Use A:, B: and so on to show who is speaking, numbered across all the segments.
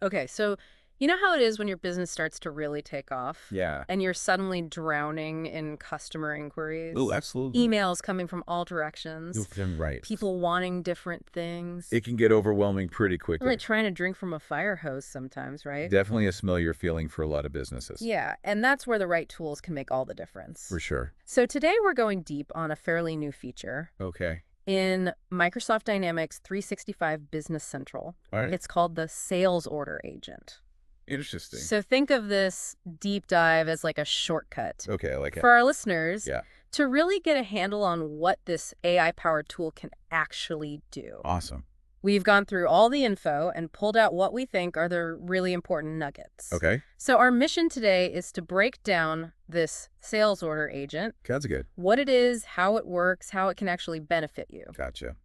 A: Okay, so you know how it is when your business starts to really take off
B: Yeah.
A: and you're suddenly drowning in customer
B: Oh,
A: inquiries,
B: absolutely.
A: emails coming from all directions,
B: Right.
A: people wanting different things,
B: It can get overwhelming pretty
A: like
B: quickly.
A: trying to drink from a fire hose sometimes, right?
B: Definitely a familiar feeling for a lot of businesses.
A: Yeah, and that's where the right tools can make all the difference.
B: For sure.
A: So today we're going deep on a fairly new feature
B: Okay.
A: in Microsoft Dynamics 365 Business Central.
B: All right.
A: It's called the sales order agent.
B: Interesting.
A: So think of this deep dive as like a shortcut
B: Okay, I like it.
A: for our listeners
B: Yeah.
A: to really get a handle on what this AI-powered tool can actually do.
B: Awesome.
A: We've gone through all the info and pulled out what we think are the really important nuggets.
B: Okay.
A: So our mission today is to break down this sales order agent,
B: That's good.
A: what it is, how it works, how it can actually benefit you,
B: Gotcha.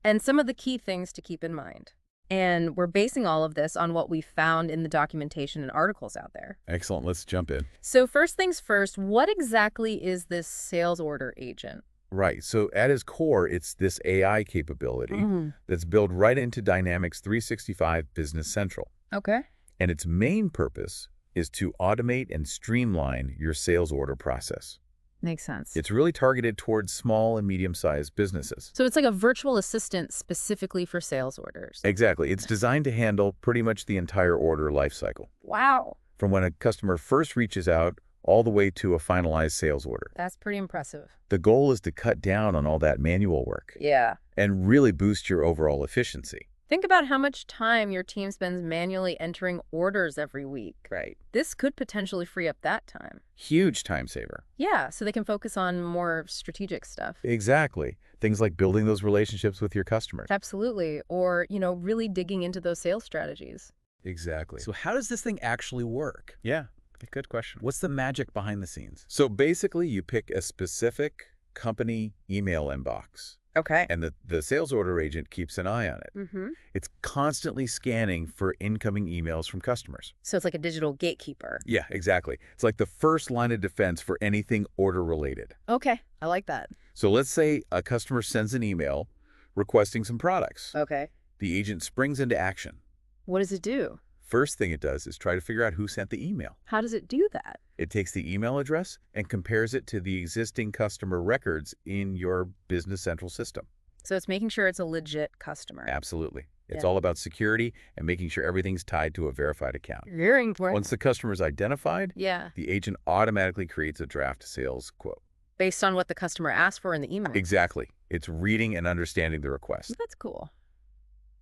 A: and some of the key things to keep in mind. And we're basing all of this on what we found in the documentation and articles out there.
B: Excellent. Let's jump in.
A: So first things first, what exactly is this sales order agent?
B: Right. So at its core, it's this AI capability that's built right into Dynamics 365 Business Central.
A: Okay.
B: And its main purpose is to automate and streamline your sales order process.
A: Makes sense.
B: It's really targeted towards small and medium-sized businesses.
A: So it's like a virtual assistant specifically for sales orders.
B: Exactly. It's designed to handle pretty much the entire order lifecycle,
A: Wow.
B: from when a customer first reaches out all the way to a finalized sales order.
A: That's pretty impressive.
B: The goal is to cut down on all that manual work
A: Yeah.
B: and really boost your overall efficiency.
A: Think about how much time your team spends manually entering orders every week.
B: Right.
A: This could potentially free up that time.
B: Huge time saver.
A: Yeah, so they can focus on more strategic stuff.
B: Exactly. Things like building those relationships with your customers.
A: Absolutely. Or, really digging into those sales strategies.
B: Exactly.
C: So how does this thing actually work?
B: Yeah, good question.
C: What's the magic behind the scenes?
B: So basically, you pick a specific company email inbox,
A: Okay.
B: and the sales order agent keeps an eye on it.
A: Mm-hmm.
B: It's constantly scanning for incoming emails from customers.
A: So it's like a digital gatekeeper.
B: Yeah, exactly. It's like the first line of defense for anything order-related.
A: Okay, I like that.
B: So let's say a customer sends an email requesting some products.
A: Okay.
B: The agent springs into action.
A: What does it do?
B: First thing it does is try to figure out who sent the email.
A: How does it do that?
B: It takes the email address and compares it to the existing customer records in your Business Central system.
A: So it's making sure it's a legit customer.
B: Absolutely. It's
A: Yeah.
B: all about security and making sure everything's tied to a verified account.
A: Very important.
B: Once the customer is identified,
A: Yeah.
B: the agent automatically creates a draft sales quote.
A: Based on what the customer asked for in the email.
B: Exactly. It's reading and understanding the request.
A: That's cool.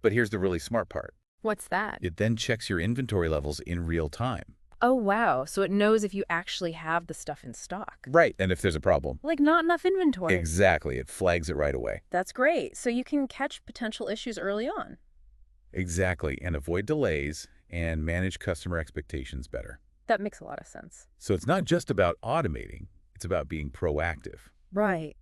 B: But here's the really smart part.
A: What's that?
B: It then checks your inventory levels in real time.
A: Oh, wow. So it knows if you actually have the stuff in stock.
B: Right. And if there's a problem,
A: Like not enough inventory.
B: exactly, it flags it right away.
A: That's great. So you can catch potential issues early on.
B: Exactly. And avoid delays and manage customer expectations better.
A: That makes a lot of sense.
B: So it's not just about automating, it's about being proactive.
A: Right.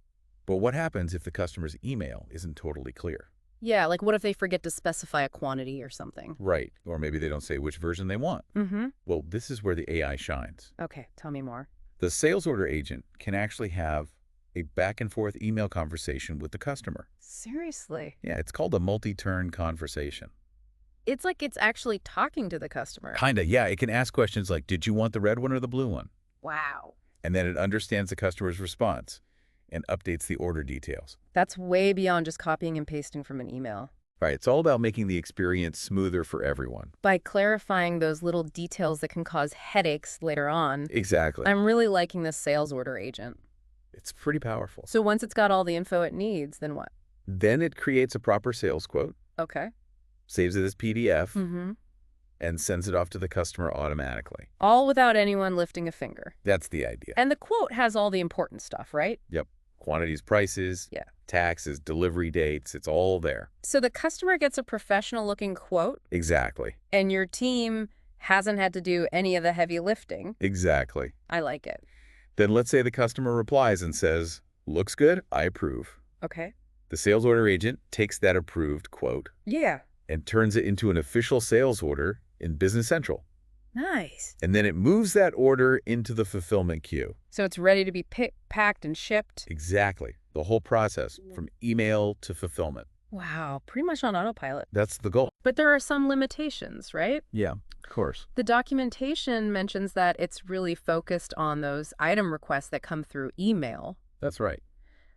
B: But what happens if the customer's email isn't totally clear?
A: Yeah, like what if they forget to specify a quantity or something?
B: Right. Or maybe they don't say which version they want.
A: Mm-hmm.
B: Well, this is where the AI shines.
A: Okay, tell me more.
B: The sales order agent can actually have a back and forth email conversation with the customer.
A: Seriously?
B: Yeah, it's called a multi-turn conversation.
A: It's like it's actually talking to the customer.
B: Kinda, yeah. It can ask questions like, did you want the red one or the blue one?
A: Wow.
B: And then it understands the customer's response and updates the order details.
A: That's way beyond just copying and pasting from an email.
B: Right, it's all about making the experience smoother for everyone.
A: By clarifying those little details that can cause headaches later on,
B: Exactly.
A: I'm really liking this sales order agent.
B: It's pretty powerful.
A: So once it's got all the info it needs, then what?
B: Then it creates a proper sales quote,
A: Okay.
B: saves it as PDF,
A: Mm-hmm.
B: and sends it off to the customer automatically.
A: All without anyone lifting a finger.
B: That's the idea.
A: And the quote has all the important stuff, right?
B: Yep. Quantities, prices,
A: Yeah.
B: taxes, delivery dates, it's all there.
A: So the customer gets a professional-looking quote,
B: Exactly.
A: and your team hasn't had to do any of the heavy lifting.
B: Exactly.
A: I like it.
B: Then let's say the customer replies and says, looks good, I approve.
A: Okay.
B: The sales order agent takes that approved quote
A: Yeah.
B: and turns it into an official sales order in Business Central.
A: Nice.
B: And then it moves that order into the fulfillment queue.
A: So it's ready to be packed and shipped.
B: Exactly. The whole process from email to fulfillment.
A: Wow, pretty much on autopilot.
B: That's the goal.
A: But there are some limitations, right?
C: Yeah, of course.
A: The documentation mentions that it's really focused on those item requests that come through email,
C: That's right.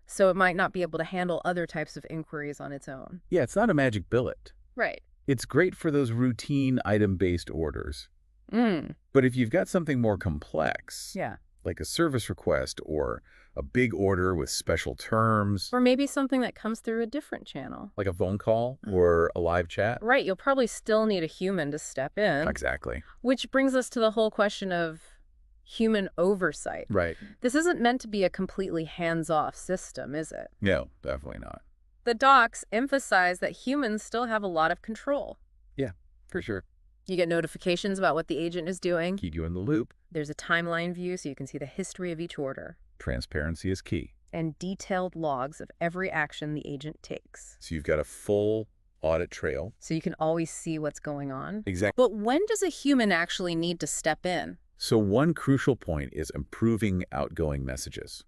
A: so it might not be able to handle other types of inquiries on its own.
C: Yeah, it's not a magic bullet.
A: Right.
C: It's great for those routine item-based orders.
A: Mm.
C: But if you've got something more complex,
A: Yeah.
C: like a service request or a big order with special terms,
A: Or maybe something that comes through a different channel.
C: like a phone call or a live chat.
A: Right, you'll probably still need a human to step in.
C: Exactly.
A: Which brings us to the whole question of human oversight.
C: Right.
A: This isn't meant to be a completely hands-off system, is it?
C: No, definitely not.
A: The docs emphasize that humans still have a lot of control.
C: Yeah, for sure.
A: You get notifications about what the agent is doing.
C: Keep you in the loop.
A: There's a timeline view so you can see the history of each order.
C: Transparency is key.
A: And detailed logs of every action the agent takes.
B: So you've got a full audit trail.
A: So you can always see what's going on.
B: Exactly.
A: But when does a human actually need to step in?
B: So one crucial point is improving outgoing messages.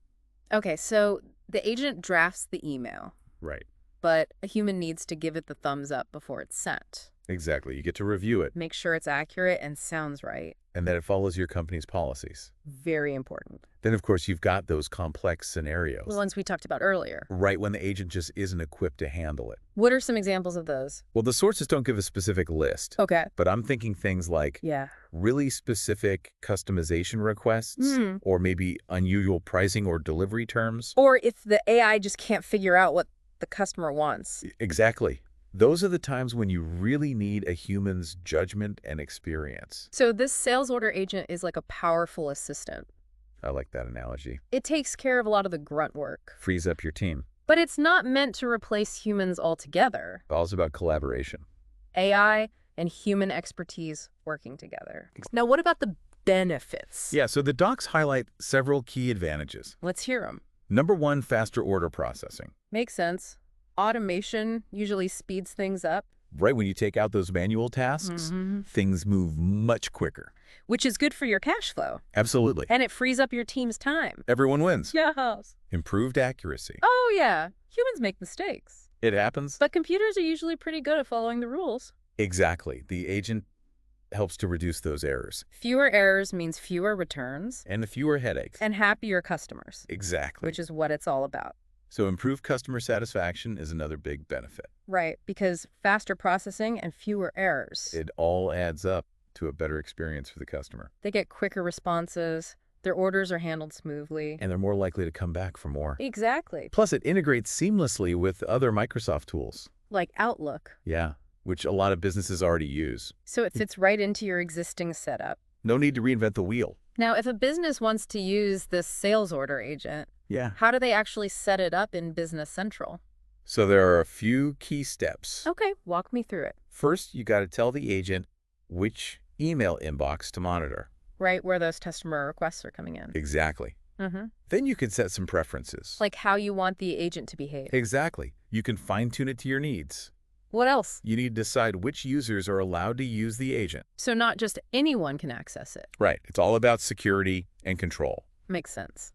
A: Okay, so the agent drafts the email,
B: Right.
A: but a human needs to give it the thumbs up before it's sent.
B: Exactly. You get to review it,
A: Make sure it's accurate and sounds right.
B: and that it follows your company's policies.
A: Very important.
B: Then, of course, you've got those complex scenarios.
A: The ones we talked about earlier.
B: Right when the agent just isn't equipped to handle it.
A: What are some examples of those?
B: Well, the sources don't give a specific list,
A: Okay.
B: but I'm thinking things like
A: Yeah.
B: really specific customization requests,
A: Mm.
B: or maybe unusual pricing or delivery terms.
A: Or if the AI just can't figure out what the customer wants.
B: Exactly. Those are the times when you really need a human's judgment and experience.
A: So this sales order agent is like a powerful assistant.
B: I like that analogy.
A: It takes care of a lot of the grunt work.
B: Frees up your team.
A: But it's not meant to replace humans altogether.
B: All about collaboration.
A: AI and human expertise working together. Now, what about the benefits?
B: Yeah, so the docs highlight several key advantages.
A: Let's hear them.
B: Number one, faster order processing.
A: Makes sense. Automation usually speeds things up.
B: Right when you take out those manual tasks, things move much quicker.
A: Which is good for your cash flow.
B: Absolutely.
A: And it frees up your team's time.
B: Everyone wins.
A: Yes.
B: Improved accuracy.
A: Oh, yeah. Humans make mistakes.
B: It happens.
A: But computers are usually pretty good at following the rules.
B: Exactly. The agent helps to reduce those errors.
A: Fewer errors means fewer returns.
B: And fewer headaches.
A: And happier customers.
B: Exactly.
A: Which is what it's all about.
B: So improved customer satisfaction is another big benefit.
A: Right, because faster processing and fewer errors.
B: It all adds up to a better experience for the customer.
A: They get quicker responses, their orders are handled smoothly.
B: And they're more likely to come back for more.
A: Exactly.
B: Plus, it integrates seamlessly with other Microsoft tools.
A: Like Outlook.
B: Yeah, which a lot of businesses already use.
A: So it fits right into your existing setup.
B: No need to reinvent the wheel.
A: Now, if a business wants to use this sales order agent,
B: Yeah.
A: how do they actually set it up in Business Central?
B: So there are a few key steps.
A: Okay, walk me through it.
B: First, you got to tell the agent which email inbox to monitor.
A: Right where those customer requests are coming in.
B: Exactly. Then you can set some preferences.
A: Like how you want the agent to behave.
B: Exactly. You can fine-tune it to your needs.
A: What else?
B: You need to decide which users are allowed to use the agent.
A: So not just anyone can access it.
B: Right. It's all about security and control.
A: Makes sense.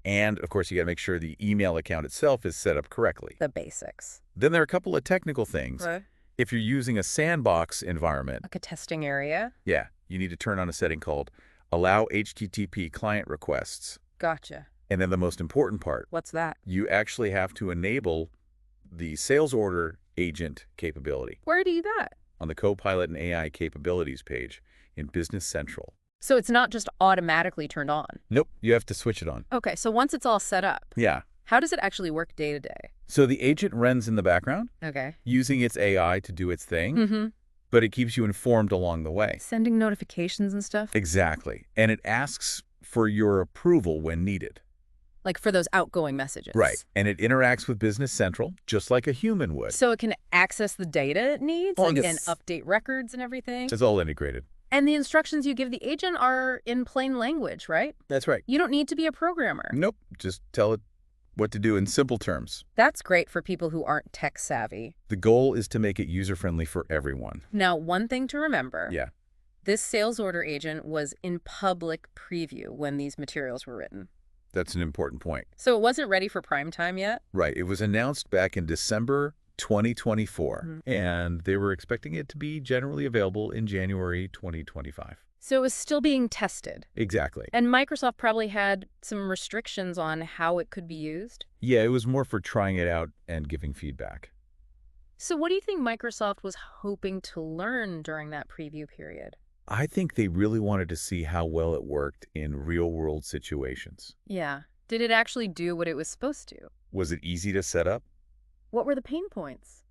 B: And, of course, you got to make sure the email account itself is set up correctly.
A: The basics.
B: Then there are a couple of technical things.
A: Right.
B: If you're using a sandbox environment,
A: Like a testing area.
B: yeah, you need to turn on a setting called Allow HTTP Client Requests.
A: Gotcha.
B: And then the most important part,
A: What's that?
B: you actually have to enable the sales order agent capability
A: Where do you do that?
B: on the Copilot and AI capabilities page in Business Central.
A: So it's not just automatically turned on.
B: Nope, you have to switch it on.
A: Okay, so once it's all set up,
B: Yeah.
A: how does it actually work day to day?
B: So the agent runs in the background,
A: Okay.
B: using its AI to do its thing,
A: Mm-hmm.
B: but it keeps you informed along the way.
A: Sending notifications and stuff?
B: Exactly. And it asks for your approval when needed.
A: Like for those outgoing messages.
B: Right. And it interacts with Business Central just like a human would.
A: So it can access the data it needs
B: Oh,
A: and
B: yes.
A: update records and everything.
B: It's all integrated.
A: And the instructions you give the agent are in plain language, right?
B: That's right.
A: You don't need to be a programmer.
B: Nope. Just tell it what to do in simple terms.
A: That's great for people who aren't tech savvy.
B: The goal is to make it user-friendly for everyone.
A: Now, one thing to remember.
B: Yeah.
A: This sales order agent was in public preview when these materials were written.
B: That's an important point.
A: So it wasn't ready for prime time yet?
B: Right. It was announced back in December
C: 2024, and they were expecting it to be generally available in January 2025.
A: So it was still being tested.
C: Exactly.
A: And Microsoft probably had some restrictions on how it could be used.
C: Yeah, it was more for trying it out and giving feedback.
A: So what do you think Microsoft was hoping to learn during that preview period?
C: I think they really wanted to see how well it worked in real-world situations.
A: Yeah. Did it actually do what it was supposed to?
C: Was it easy to set up?
A: What were the pain points?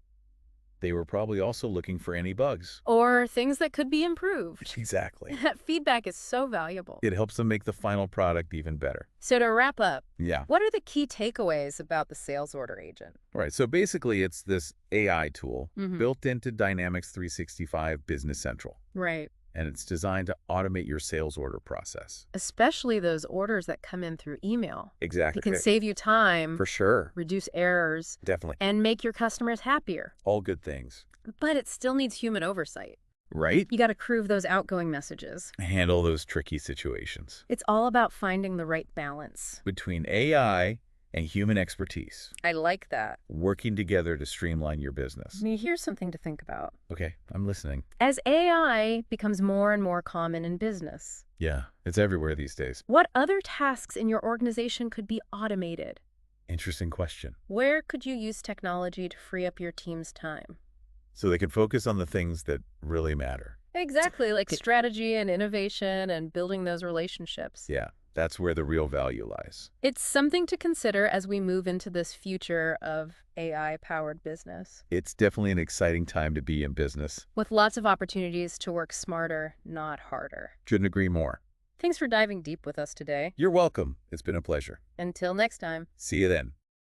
C: They were probably also looking for any bugs.
A: Or things that could be improved?
C: Exactly.
A: That feedback is so valuable.
C: It helps them make the final product even better.
A: So to wrap up,
C: Yeah.
A: what are the key takeaways about the sales order agent?
C: All right, so basically it's this AI tool
A: Mhm.
C: built into Dynamics 365 Business Central,
A: Right.
C: and it's designed to automate your sales order process.
A: Especially those orders that come in through email.
C: Exactly.
A: It can save you time,
C: For sure.
A: reduce errors,
C: Definitely.
A: and make your customers happier.
C: All good things.
A: But it still needs human oversight.
C: Right?
A: You got to approve those outgoing messages.
C: Handle those tricky situations.
A: It's all about finding the right balance.
C: Between AI and human expertise,
A: I like that.
C: working together to streamline your business.
A: Here's something to think about.
C: Okay, I'm listening.
A: As AI becomes more and more common in business,
C: Yeah, it's everywhere these days.
A: what other tasks in your organization could be automated?
C: Interesting question.
A: Where could you use technology to free up your team's time?
C: So they can focus on the things that really matter.
A: Exactly, like strategy and innovation and building those relationships.
C: Yeah, that's where the real value lies.
A: It's something to consider as we move into this future of AI-powered business,
C: It's definitely an exciting time to be in business.
A: with lots of opportunities to work smarter, not harder.
C: Couldn't agree more.
A: Thanks for diving deep with us today.
C: You're welcome. It's been a pleasure.
A: Until next time.
C: See you then.